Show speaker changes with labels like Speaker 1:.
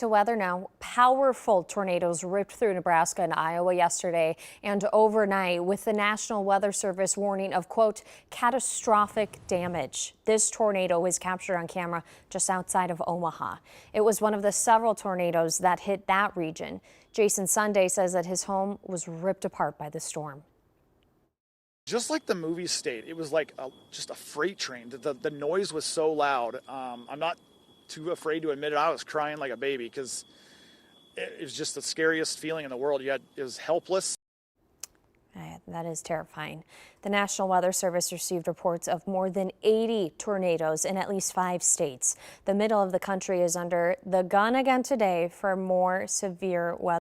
Speaker 1: To weather now, powerful tornadoes ripped through Nebraska and Iowa yesterday and overnight, with the National Weather Service warning of, quote, catastrophic damage. This tornado was captured on camera just outside of Omaha. It was one of the several tornadoes that hit that region. Jason Sunday says that his home was ripped apart by the storm.
Speaker 2: Just like the movie state, it was like just a freight train. The noise was so loud. I'm not too afraid to admit it. I was crying like a baby because it was just the scariest feeling in the world. It was helpless.
Speaker 1: That is terrifying. The National Weather Service received reports of more than 80 tornadoes in at least 5 states. The middle of the country is under the gun again today for more severe weather.